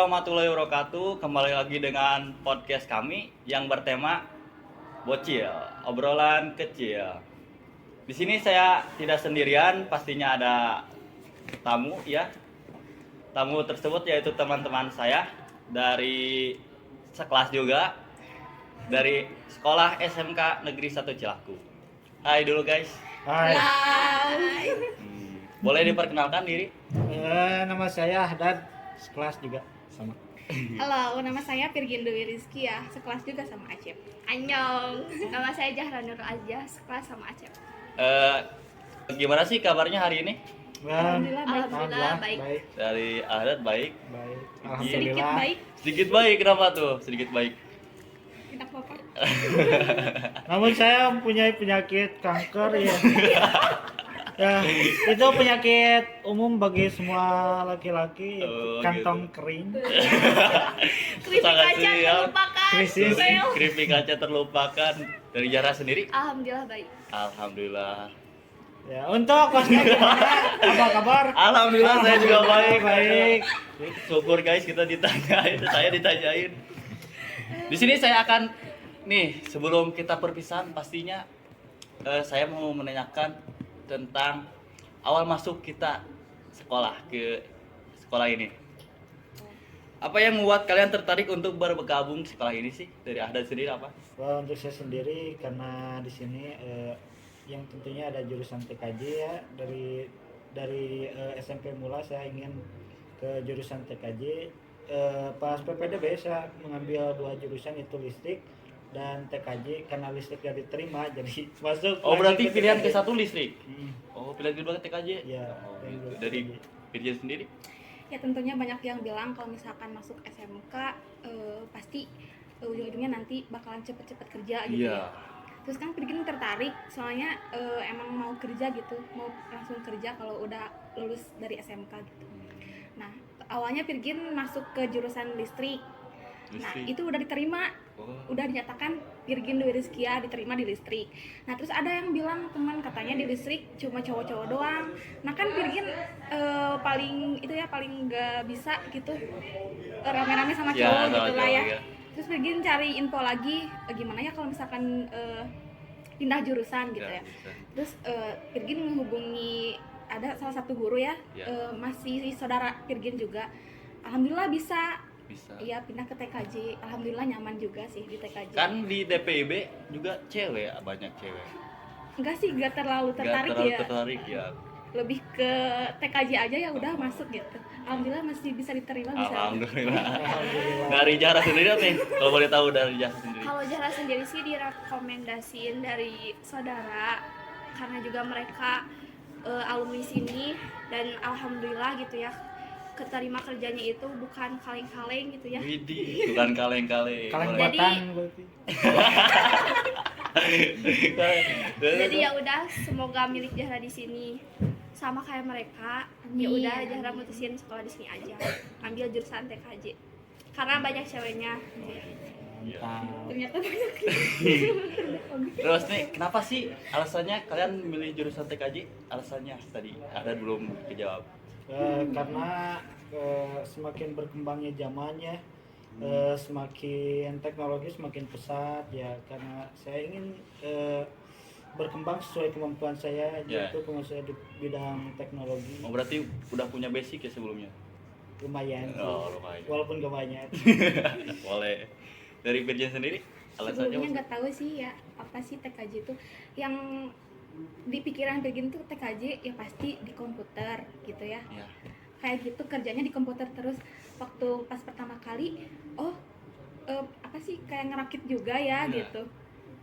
warahmatullahi wabarakatuh. Kembali lagi dengan podcast kami yang bertema bocil, obrolan kecil. Di sini saya tidak sendirian, pastinya ada tamu ya. Tamu tersebut yaitu teman-teman saya dari sekelas juga, dari sekolah SMK Negeri 1 Cilaku. Hai dulu guys. Hai, Boleh diperkenalkan diri? nama saya Haddad, sekelas juga sama. Halo, nama saya Virgin Dwi Rizky ya, sekelas juga sama Acep. Annyeong, nama saya Zahra Nur Aziah, sekelas sama Acep. Gimana sih kabarnya hari ini? Alhamdulillah baik. Alhamdulillah, baik. Dari Ahmad baik. Baik. Sedikit baik, Sedikit baik, kenapa tuh? Sedikit baik. tidak apa-apa. Namun saya mempunyai penyakit kanker ya. Ya, itu penyakit umum bagi semua laki-laki, Oh, kantong gitu. kering. Keripik Sangat kaca siap. terlupakan. Krisis. Fail. Keripik kaca terlupakan. Dari Zahra sendiri? Alhamdulillah baik. Alhamdulillah. Ya, untuk kosnya gimana? Apa kabar? Alhamdulillah saya juga baik. Baik. Syukur guys kita ditanyain, saya ditanyain. Di sini saya akan nih sebelum kita perpisahan pastinya saya mau menanyakan tentang awal masuk kita ke sekolah ini. Apa yang membuat kalian tertarik untuk bergabung sekolah ini sih? Dari Ahmad sendiri apa? Wah, untuk saya sendiri karena di sini yang tentunya ada jurusan TKJ ya, dari SMP mula saya ingin ke jurusan TKJ. Pas PPDB saya mengambil 2 jurusan, itu listrik dan TKJ. Karena listrik gak diterima jadi masuk Oh lagi berarti ke pilihan TKJ. ke satu listrik. Hmm, Oh pilihan kedua ke TKJ. ya, Oh, yang gitu. kedua Dari TKJ. Virgin sendiri? Ya tentunya banyak yang bilang kalau misalkan masuk SMK pasti ujung-ujungnya nanti bakalan cepet-cepet kerja gitu Iya. ya. Terus kan Virgin tertarik, soalnya emang mau kerja gitu, mau langsung kerja kalau udah lulus dari SMK gitu. Nah, awalnya Virgin masuk ke jurusan listrik. Nah, Listrik. itu udah diterima, Oh. udah dinyatakan Virgin Dwi Rizkia diterima di listrik. Nah, terus ada yang bilang teman katanya di listrik cuma cowok-cowok doang. Nah, kan Virgin paling nggak bisa gitu rame-rame sama Ya, cowok sama gitu lah cowok, ya. ya. Terus Virgin cari info lagi gimana ya kalau misalkan pindah jurusan gitu ya. bisa. Terus Virgin menghubungi ada salah satu guru ya, Ya. masih saudara Virgin juga. Alhamdulillah bisa. Bisa. Iya, pindah ke TKJ. Alhamdulillah nyaman juga sih di TKJ. Kan di DPIB juga cewek, banyak cewek. Enggak sih, enggak terlalu tertarik terlalu ya. tertarik ya. Lebih ke TKJ aja ya udah masuk gitu. Alhamdulillah masih bisa diterima bisa. Alhamdulillah. Alhamdulillah. Dari Zahra sendiri nih, kalau boleh tahu dari Zahra sendiri. Kalau Zahra sendiri sih direkomendasiin dari saudara karena juga mereka alumni sini dan alhamdulillah gitu ya, keterima kerjanya itu bukan kaleng-kaleng gitu ya. Widih, bukan kaleng-kaleng. Kaleng Boleh. Jadi- batang berarti. Jadi ya udah, semoga milik Zahra di sini sama kayak mereka. Ya Amin. udah, Zahra mutusin sekolah di sini aja, ambil jurusan TKJ karena banyak ceweknya. Mantap. Ternyata banyak. Terus nih, kenapa sih alasannya kalian memilih jurusan TKJ? Alasannya tadi ada belum dijawab. Karena semakin berkembangnya zamannya, semakin teknologi semakin pesat ya, karena saya ingin berkembang sesuai kemampuan saya, Ya. yaitu kemampuan saya di bidang teknologi. Oh, berarti udah punya basic ya sebelumnya? Lumayan sih. Oh, lumayan. Walaupun gak banyak. Boleh. Dari Virgin sendiri, alasannya Sebelumnya nggak tahu sih ya apa sih TKJ itu. Yang di pikiran Virgin tuh TKJ ya pasti di komputer gitu ya. Ya. Kayak gitu kerjanya di komputer terus. Waktu pas pertama kali, oh apa sih kayak ngerakit juga ya Iya. gitu.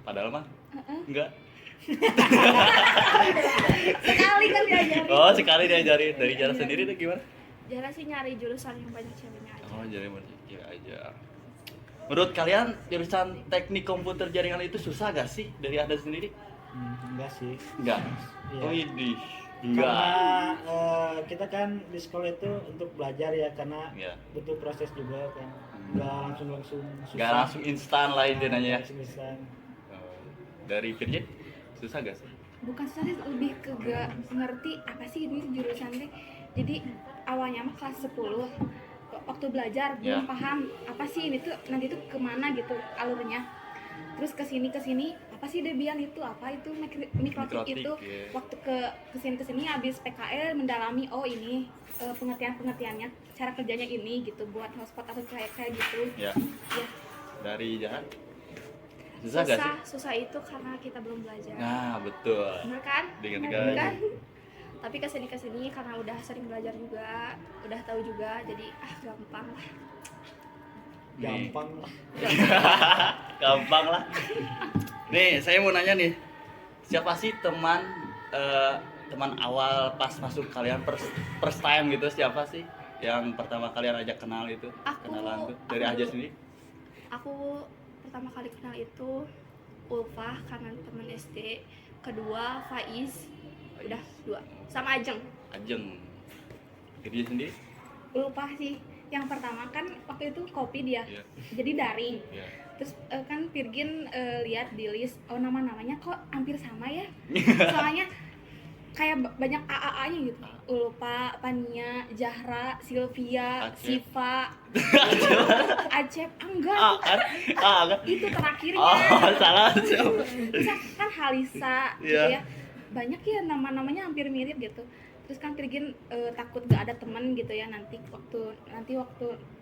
Padahal mah Heeh. enggak. Sekali kan diajarin. Oh, sekali diajarin. Dari Zahra sendiri tuh gimana? Zahra sih nyari jurusan yang banyak ceweknya aja. Oh, jadi ya aja. Menurut kalian jurusan teknik komputer jaringan itu susah gak sih dari Anda sendiri? Enggak sih. Enggak. Iya. Oh, ini Karena enggak. kita kan di sekolah itu untuk belajar ya, karena Ya. butuh proses juga kan. Enggak langsung Enggak langsung instan lah intinya ya. Langsung instan. Oh, dari Virgin susah gak sih? Bukan susah sih, lebih ke gak ngerti apa sih ini jurusan teh. Jadi awalnya mah kelas 10 waktu belajar belum paham apa sih ini tuh nanti tuh kemana gitu alurnya. Terus kesini apa sih Debian itu, apa itu mikrotik itu. Waktu kesini abis PKL mendalami, oh ini pengertiannya, cara kerjanya ini gitu buat hotspot atau kayak gitu. Ya. Dari Jahan susah gak sih? susah itu karena kita belum belajar. Nah betul. Bener kan? Dengan Bener kan? Tapi kesini karena udah sering belajar juga, udah tahu juga, jadi gampang lah. Gampang lah. Gampang lah. Nih saya mau nanya nih, siapa sih teman awal pas masuk kalian first time gitu, siapa sih yang pertama kalian ajak kenal itu? Kenalan tuh dari aja sendiri. Aku pertama kali kenal itu Ulfah karena teman SD, kedua Faiz, udah 2, sama Ajeng. Dia sendiri? Lupa sih. Yang pertama kan waktu itu kopi dia, jadi daring. Terus kan Virgin lihat di list, oh namanya kok hampir sama ya. Soalnya kayak banyak AA-nya gitu. Ulpa, Pania, Zahra, Sylvia, Acep. Siva, Acep, enggak. Enggak. Itu terakhirnya. Oh, salah. Terus kan Halisa gitu Iya. ya. Banyak ya nama-namanya hampir mirip gitu. Terus kan Virgin takut gak ada teman gitu ya nanti waktu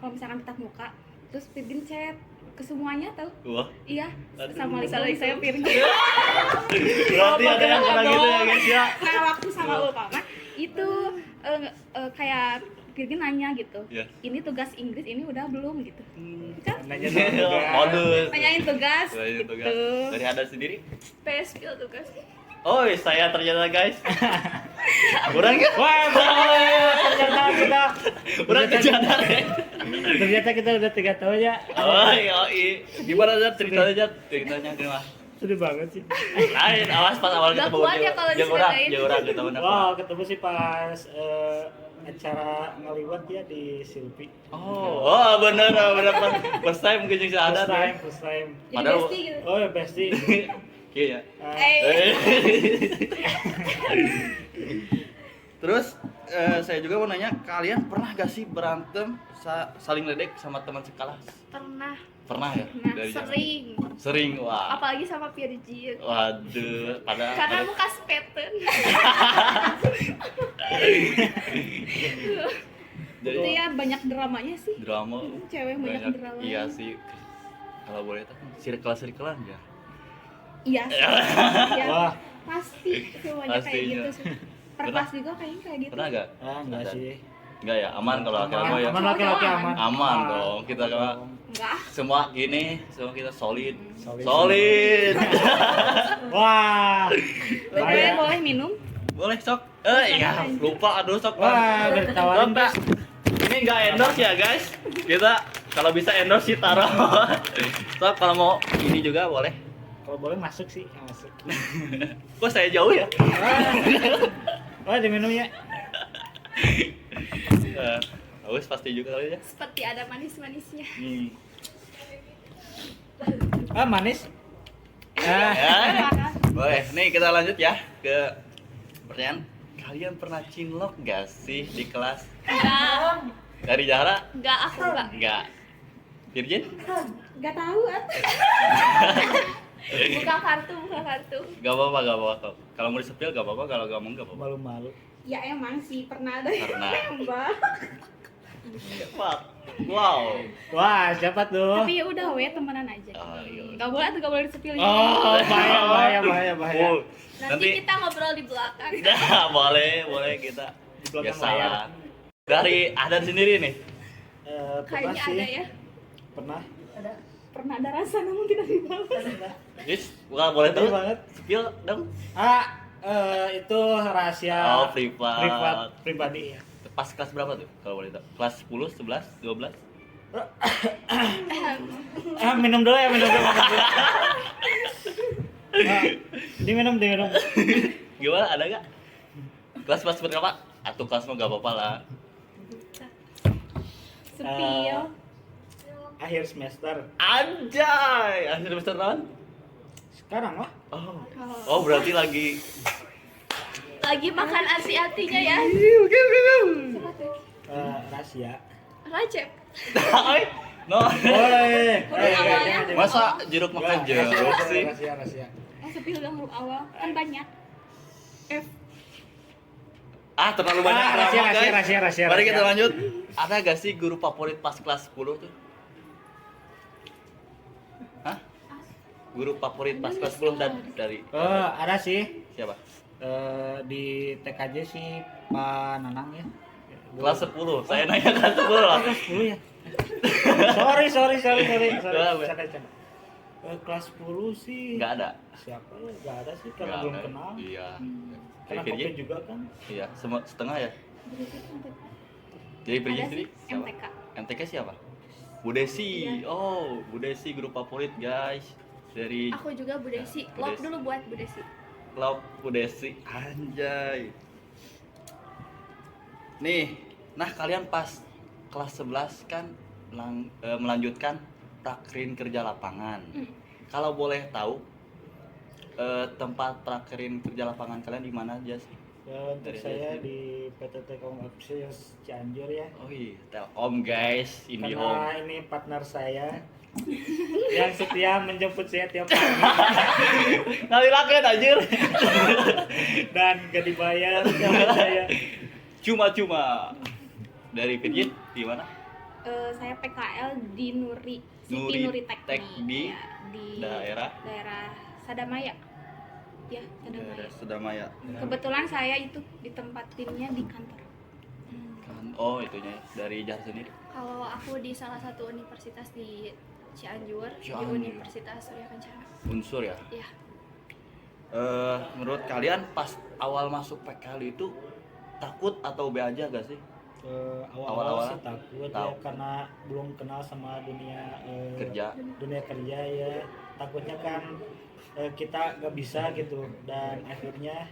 kalau misalkan tetap muka. Terus Virgin chat ke semuanya tahu? Wah. Iya, sama Lisa saya Virgin. Berarti ada yang pernah gitu ya guys ya. Nah, waktu sama Ulpama itu kayak Virgin nanya gitu. Iya. Ini tugas Inggris ini udah belum gitu. Kan? Nanya juga. Modus. Tanyain tugas. Tanyain tugas. Gitu. Dari ada sendiri? PSP tugas. Oh, saya ternyata guys. Kurang ya? Wah, ternyata kita Ternyata kita udah 3 tahun ya. Oh, iya. Gimana Zat ceritanya gimana? Sedih banget sih. Lain, awas pas awal Nggak ketemu. kuat ya kalau diceritain. Orang kita benar. Wow, ketemu sih pas acara ngaliwat ya di Silpi. Oh, bener first time mungkin sih ada. First time. Jadi Padahal- bestie gitu. Oh ya bestie. Iya. Terus saya juga mau nanya, kalian pernah gak sih berantem saling ledek sama teman sekelas? Pernah ya? Dari zaman- Sering, wah. Apalagi sama Virgin. Waduh, Karena muka sepeten. Jadi Itu ya banyak dramanya sih. drama Cewek banyak drama. Iya sih. Kalau boleh tahu, circle-circlean ya. Iya sih. Ya, Wah, pasti semuanya kayak Pastinya. gitu sih. Perkelas juga kayaknya kayak gitu. Pernah gak? enggak sih. Enggak ya, aman kalau laki-laki ya. Aman laki-laki aman. Aman dong, kita kan Enggak. semua kita solid. Solid. Solid. Wah. BTW boleh minum? Boleh sok. Iya, lupa aduh sok. Wah, ditawarin Pak. Ini enggak endorse ya, guys. Kita kalau bisa endorse sih taruh. Sok kalau mau ini juga boleh. Kalau boleh masuk sih, masuk. Kok saya jauh ya? Wah, diminum ya. Haus pasti juga kali ya. Seperti ada manis-manisnya. Manis. Ya. Boleh, nih kita lanjut ya ke pertanyaan. Kalian pernah cinlok gak sih di kelas? Enggak, Dari Zahra? aku enggak. Enggak. Virgin? Enggak tahu Buka kartu. Gak apa-apa. Kalau mau disepil gak apa-apa, kalau gak mau gak apa-apa. Malu-malu. Ya emang sih pernah ada. Pernah. Mbak. Wow. Wah, siapa tuh? Tapi ya udah we temenan aja. Oh, iya. Enggak boleh tuh, enggak boleh disepil. Oh, bahaya. Oh, Nanti kita ngobrol di belakang. Nah, boleh kita. Di belakang Biasalah. layar. Dari Adan sendiri nih. Pernah Kayaknya sih. ada ya. Pernah. Pernah ada rasa namun tidak dibalas. Yes, bukan boleh tahu. Sedih banget. Spill dong. Itu rahasia. Oh, privat. Pribadi ya. Pas kelas berapa tuh kalau boleh tahu? Kelas 10, 11, 12? Minum dulu ya. Diminum. Gimana, ada gak? Kelas berapa? Atau kelas mau gak apa-apa lah. Sepil. Akhir semester. Anjay, akhir semester tahun? Sekarang lah. Oh, berarti lagi Lagi makan asi-hatinya ya. Rahasia. Racep. No. Awalnya. Masa jeruk makan jeruk sih? Rahasia. Oh, sepil dong huruf awal kan banyak. F. Terlalu banyak drama, guys. rahasia. Mari kita lanjut. Ada gak sih guru favorit pas kelas 10 tuh? Hah? Guru favorit pas kelas 10 dari Oh, ada sih. siapa? Di TKJ sih Pak Nanang ya. Kelas 10. Saya nanya kelas 10 lah. Kelas 10 ya. Sorry. Kenapa? Canda. Kelas 10 sih. Enggak ada. Siapa ya? Enggak ada sih karena Nggak belum ada. kenal. Iya. Karena Jadi kopi juga kan. iya, setengah ya. Jadi Ada pergi sih sendiri siapa? MTK. MTK siapa? Bu Desi. Iya. Oh, Bu Desi guru favorit, guys. Dari Aku juga Bu Desi. Bu Love Desi. dulu buat Bu Desi. Klub Bu Desi. Anjay. Nih, nah kalian pas kelas 11 kan melanjutkan prakrin kerja lapangan. Kalau boleh tahu tempat prakrin kerja lapangan kalian di mana aja sih? Untuk Dari saya SD. di PT Telkom Opsius Cianjur ya. Oh iya, Telkom guys, Karena IndiHome. ini partner saya yang setia menjemput saya tiap pagi Kali lakuin anjir. dan gak dibayar sama saya. Cuma-cuma. Dari Virgin di mana? Saya PKL di Nuri City Nuri Nuri Teknik Teknik di ya, di daerah Sadamaya. Ya, Sadamaya. Daerah Sudamaya. Kebetulan saya itu ditempatinnya di kantor. Kan, oh itunya dari Jar sendiri. Kalau aku di salah satu universitas di Cianjur, di Cianjur. Universitas Surya Kencana. Unsur ya. Iya. Menurut kalian pas awal masuk PKL itu takut atau be aja gak sih? Awal-awal Awal-awal sih takut tahu. ya karena belum kenal sama dunia Kerja. dunia kerja ya, takutnya kan kita gak bisa gitu, dan akhirnya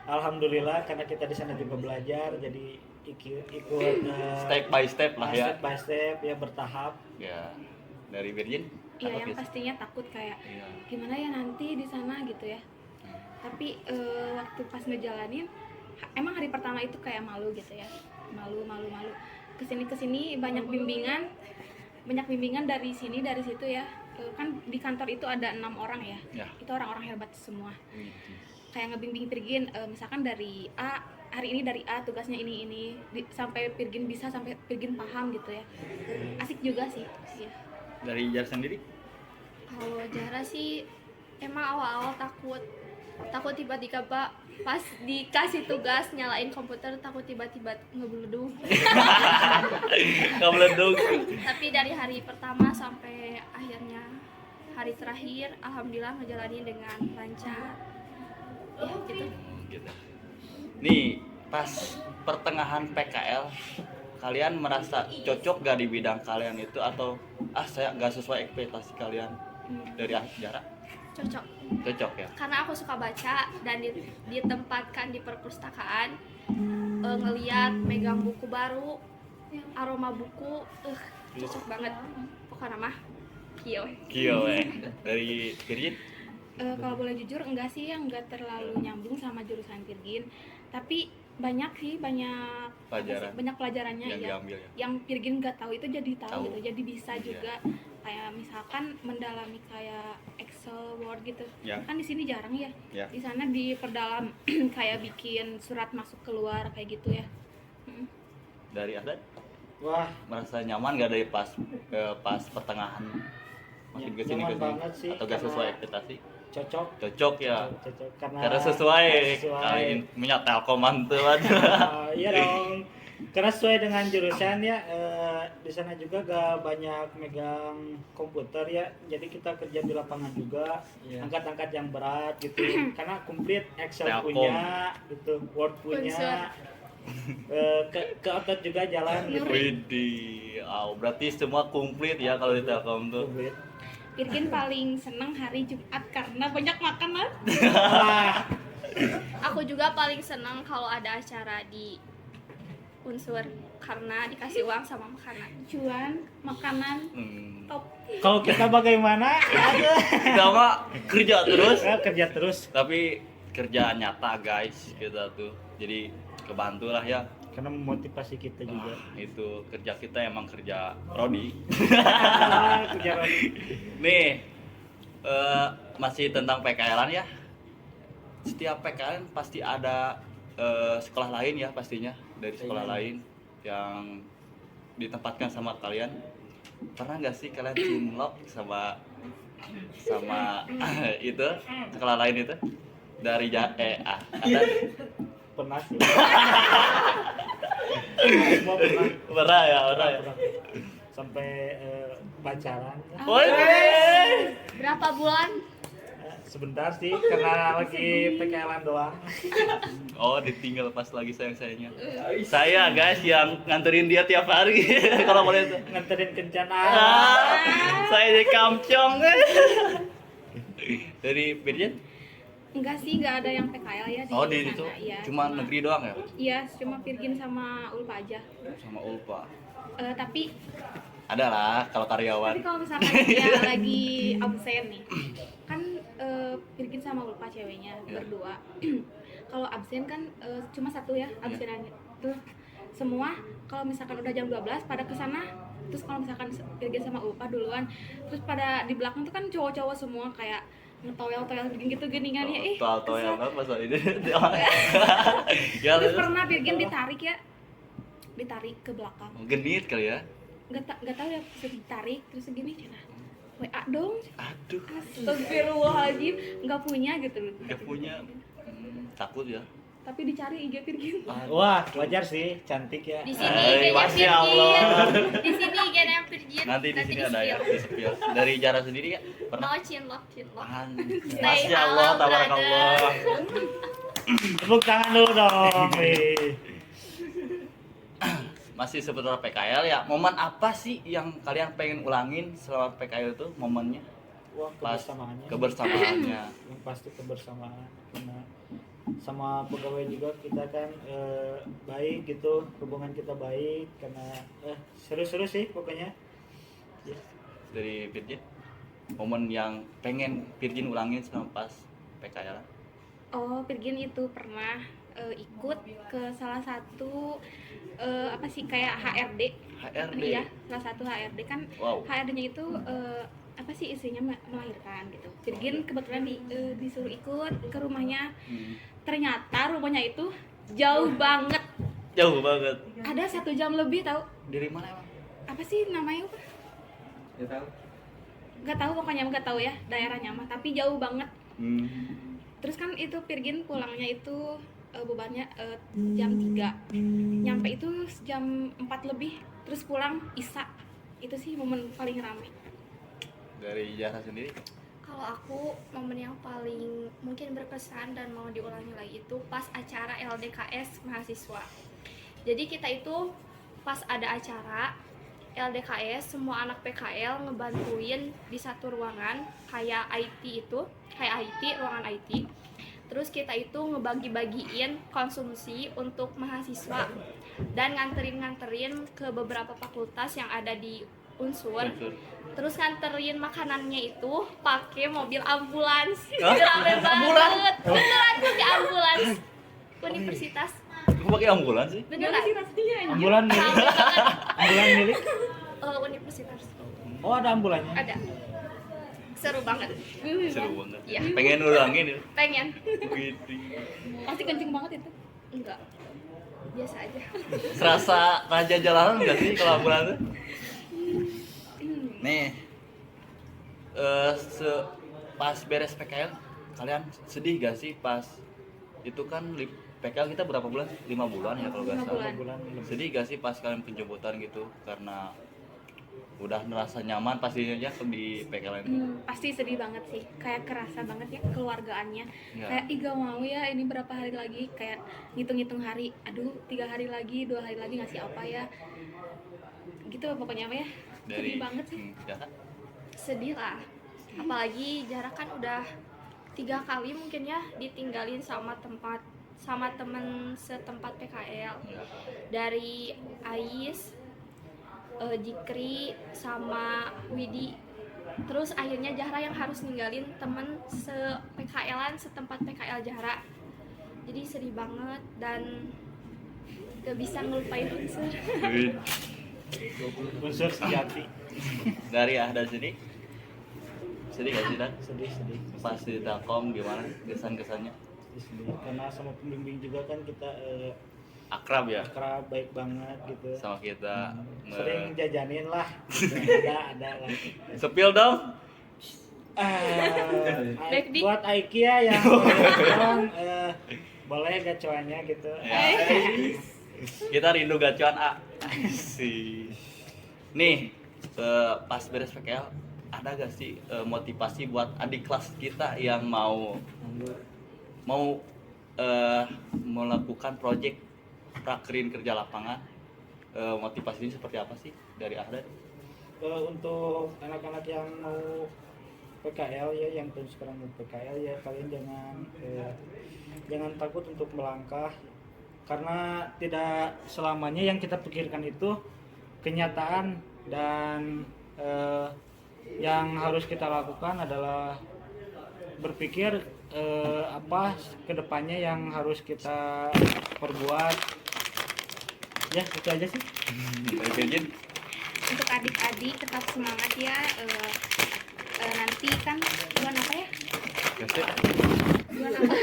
alhamdulillah karena kita di sana juga belajar jadi ikut Step by step lah ya. step by step ya, bertahap. Ya. Dari Virgin? Iya, takut yang gak sih? pastinya takut kayak Iya. gimana ya nanti di sana gitu ya. Tapi waktu pas ngejalanin emang hari pertama itu kayak malu gitu ya, malu kesini banyak bimbingan dari sini dari situ ya. Kan di kantor itu ada 6 orang ya, Ya. itu orang-orang hebat semua, Wih. kayak ngebimbing Pirgin, misalkan dari A, hari ini dari A tugasnya ini sampai Pirgin bisa, sampai Pirgin paham gitu ya. Asik juga sih ya. Dari Jar sendiri? Kalau Jara sih emang awal-awal takut tiba-tiba pas dikasih tugas nyalain komputer takut tiba-tiba ngebleduk. Gak meleduk. Tapi dari hari pertama sampai akhirnya hari terakhir alhamdulillah ngejalanin dengan lancar. Ya gitu. Gitu. Nih, pas pertengahan PKL kalian merasa cocok gak di bidang kalian itu, atau saya gak sesuai ekspektasi kalian dari jarak? Cocok ya. Karena aku suka baca dan ditempatkan di perpustakaan, ngeliat megang buku baru, aroma buku, cocok banget. Pokoknya mah kio. Dari Virgin? Kalau boleh jujur enggak sih, yang enggak terlalu nyambung sama jurusan Pirgin, tapi banyak Pelajaran banyak pelajarannya yang ya diambil ya. yang Pirgin nggak tahu itu jadi tahu Tahu. gitu, jadi bisa Iya. juga kayak misalkan mendalami kayak Excel, Word gitu Ya. kan di sini jarang ya, Ya. di sana diperdalam kayak bikin surat masuk keluar kayak gitu ya. Dari Ahmad? Wah, Merasa nyaman gak dari pas pertengahan makin kesini nyaman banget sih, atau gak karena sesuai ekspektasi? cocok Ya. cocok Karena sesuai. sesuai. Kalian punya Telkoman tuh kan. Iya dong, karena sesuai dengan jurusan ya. Di sana juga gak banyak megang komputer ya, jadi kita kerja di lapangan juga, Iya. angkat-angkat yang berat gitu karena komplit, Excel Telkom. punya gitu, Word punya, ke otot juga jalan gitu. Widih, berarti semua komplit ya kalau di Telkom tuh. Komplit. Pirgin paling seneng hari Jumat karena banyak makanan. Wah, Aku juga paling senang kalau ada acara di Unsur karena dikasih uang sama makanan. Cuan, makanan, top. kalau kita bagaimana? Kita mah kerja terus, Kerja terus. tapi kerja nyata guys kita tuh. Jadi kebantu lah ya. karena memotivasi kita juga. Itu kerja kita emang kerja prodi. Kerja Rodi. Nih, masih tentang PKL-an ya. Setiap PKL pasti ada sekolah lain ya pastinya, dari sekolah lain yang ditempatkan sama kalian. Pernah nggak sih kalian cinlok sama itu sekolah lain itu dari ada Pernah sih. Semua pernah. pernah ya. Sampai pacaran. Woi, Berapa bulan? Sebentar sih karena lagi PKL-an doang. oh ditinggal pas lagi sayang-sayangnya. Saya guys yang nganterin dia tiap hari kalau boleh tuh. Nganterin kencan. Saya jadi kamcong. Dari Virgin? Enggak sih, enggak ada yang PKL ya di Oh di sana. itu Iya, cuma negeri doang ya? Iya, cuma Virgin sama Ulfa aja. Sama Ulfa. Tapi Ada lah kalau karyawan. kalau misalkan dia lagi absen nih, kan Virgin sama Ulfa ceweknya Iya. berdua. Kalau absen kan cuma satu ya absenannya. Tuh semua kalau misalkan udah jam 12 pada ke sana. Terus kalau misalkan Virgin sama Ulfa duluan, terus pada di belakang tuh kan cowok-cowok semua kayak ngetoel-toel gitu geningan ya. Tahu yang kesel. apa soal ini? Ya Terus terus pernah Virgin ditarik ya, ditarik ke belakang. genit kali ya. Nggak tahu ya, pas ditarik terus segini cina. WA dong. Aduh, Astagfirullahaladzim, nggak punya gitu. nggak punya. Takut ya. Tapi dicari IG Virgin. Wah, wajar sih, cantik ya. Di sini Hai, IG-nya Masya Allah. Virgin. Di sini IG-nya Virgin. Nanti di sini ada ya di spill. Dari Jara sendiri ya pernah? Mau cinlok. Masya Allah, halal, tabarakallah. Tepuk tangan dulu dong. Masih seputar PKL ya. Momen apa sih yang kalian pengen ulangin selama PKL itu momennya? Wah, Pas kebersamaannya. kebersamaannya. Yang pasti kebersamaan karena sama pegawai juga kita kan baik gitu, hubungan kita baik karena seru-seru sih pokoknya. Ya. Dari Virgin, momen yang pengen Virgin ulangin selama pas PKL. Oh, Virgin itu pernah ikut ke salah satu apa sih kayak HRD. HRD. Iya, salah satu HRD kan. Wow. HRD-nya itu apa sih isinya melahirkan gitu. Virgin kebetulan disuruh ikut ke rumahnya. Ternyata rumahnya itu jauh banget. Jauh banget. Ada 1 jam lebih tahu. Dari mana emang? Apa sih namanya apa? Nggak tahu. Nggak tahu pokoknya nggak tahu ya daerahnya mah. Tapi jauh banget. Hmm. Terus kan itu Virgin pulangnya itu bebannya jam 3. Nyampe itu jam 4 lebih. Terus pulang Isya. Itu sih momen paling rame. Dari Jara sendiri? Kalau aku momen yang paling mungkin berkesan dan mau diulangi lagi itu pas acara LDKS mahasiswa. Jadi kita itu pas ada acara LDKS semua anak PKL ngebantuin di satu ruangan kayak IT itu, kayak IT, ruangan IT. Terus kita itu ngebagi-bagiin konsumsi untuk mahasiswa dan nganterin ke beberapa fakultas yang ada di Unsur. Terus nganterin makanannya itu pakai mobil ambulans. Rame banget. Beneran pakai ambulans. Universitas. Kok pakai ambulans sih? Beneran. Ambulan milik. Rame banget. Ambulan milik. Universitas. Oh, ada ambulannya. Ada. Seru banget. Seru banget. Iya. Pengen ulangin ya. Pengen. Gitu. Pasti kenceng banget itu. Enggak. Biasa aja. Serasa raja jalanan nggak sih kalau ambulans tuh? Nih, pas beres PKL, kalian sedih gak sih pas itu kan PKL kita berapa bulan? 5 bulan ya kalau nggak 5 salah. bulan. Sedih gak sih pas kalian penjemputan gitu karena udah merasa nyaman pastinya aja di PKL itu? Pasti sedih banget sih. Kayak kerasa banget ya keluargaannya. Ya. Kayak ih gak mau ya ini berapa hari lagi. Kayak ngitung-ngitung hari. Aduh 3 hari lagi, 2 hari lagi ngasih apa ya. Gitu pokoknya apa ya. Dari Sedih banget sih. Jara? Sedih lah. Apalagi jarak kan udah 3 kali mungkin ya ditinggalin sama temen setempat PKL. Ya. Dari Ais, Jikri sama Widi. Terus akhirnya Jahra yang harus ninggalin temen se-PKL-an setempat PKL Jahra. Jadi sedih banget dan gak bisa ngelupain unsur. unsur sejati. Dari sini sedih gak sih Dan? Sedih Pas di Telkom gimana kesan-kesannya? sedih karena sama pembimbing juga kan kita Akrab ya akrab, baik banget gitu. sama kita. Sering jajanin lah gitu. ada lah. Sepil dong. Baik, Dik. Buat IKEA yang gacoan, boleh gacoannya gitu. Ya. Kita rindu gacuan A. Nih, pas beres PKL ada gak sih motivasi buat adik kelas kita yang mau melakukan project prakerin kerja lapangan? Motivasi ini seperti apa sih dari Ahdan? Untuk anak-anak yang mau PKL ya, yang sekarang mau PKL ya, kalian jangan takut untuk melangkah, karena tidak selamanya yang kita pikirkan itu kenyataan, dan yang harus kita lakukan adalah berpikir apa kedepannya yang harus kita perbuat. Ya itu aja sih. Dari Virgin? Untuk adik-adik tetap semangat ya. Nanti kan bulan apa ya? Gasip? Bulan apa?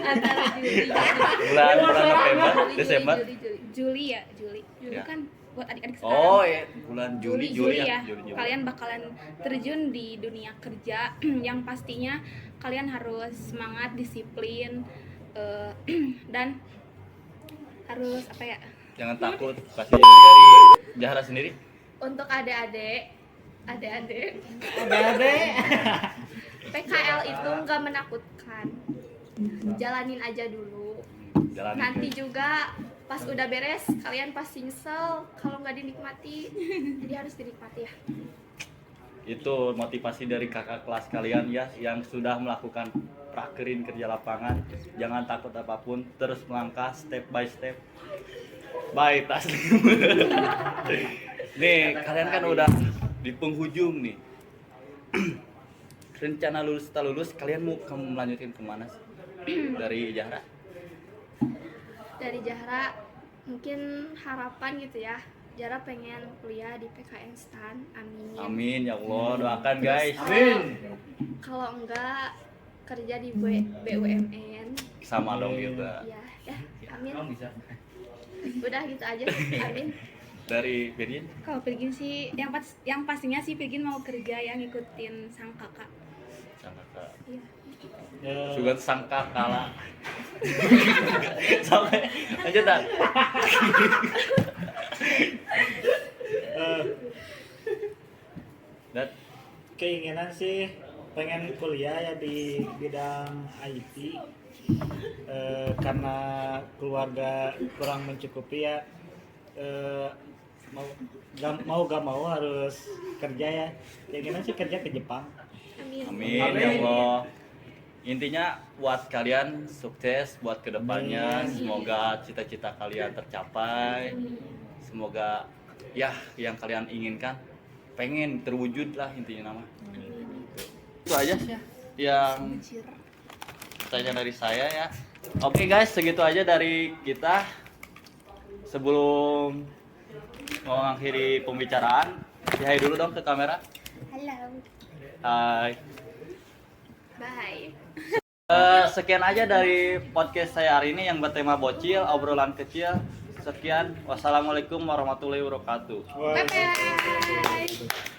Antara Bulan November, Desember? Juli ya, Juli Ya. kan buat adik-adik sekarang. Oh ya, bulan Juli ya. Juli. Kalian bakalan terjun di dunia kerja yang pastinya kalian harus semangat, disiplin, dan harus apa ya? Jangan takut. Pasti dari Jahra sendiri. Untuk adik-adik Adek. PKL itu nggak menakutkan, jalanin aja dulu. Jalanin. Nanti juga pas udah beres kalian pasti nyesel kalau nggak dinikmati, jadi harus dinikmati ya. Itu motivasi dari kakak kelas kalian ya yang sudah melakukan prakerin kerja lapangan. Jangan takut apapun, terus melangkah step by step. Baik, taslim. Nih, kalian kan udah di penghujung nih. Rencana lulus tak lulus, kalian mau melanjutin kemana sih? Dari Jahra? Dari Jahra mungkin harapan gitu ya, Jahra pengen kuliah di PKN STAN, amin. Amin ya Allah, doakan guys. Kalau enggak kerja di BUMN. Sama dong juga. Ya, amin. Udah gitu aja, amin. Dari Virgin? Kalau Virgin sih yang pastinya sih Virgin mau kerja yang ngikutin sang kakak. Sang kakak. Iya. Juga sangka kalah. Sampai aja tak. Dan Keinginan sih pengen kuliah ya di bidang IT, karena keluarga kurang mencukupi ya, gak mau harus kerja ya. Keinginan sih kerja ke Jepang. Amin. amin ya Allah. Intinya buat kalian sukses buat kedepannya. Semoga cita-cita kalian tercapai. Semoga ya yang kalian inginkan pengen terwujud lah intinya nama. Itu aja sih ya yang tanya dari saya ya. Oke guys, segitu aja dari kita. Sebelum mau mengakhiri pembicaraan, hai dulu dong ke kamera. Halo. Hai. Bye. Sekian aja dari podcast saya hari ini yang bertema bocil, obrolan kecil. Sekian, wassalamualaikum warahmatullahi wabarakatuh. Bye bye.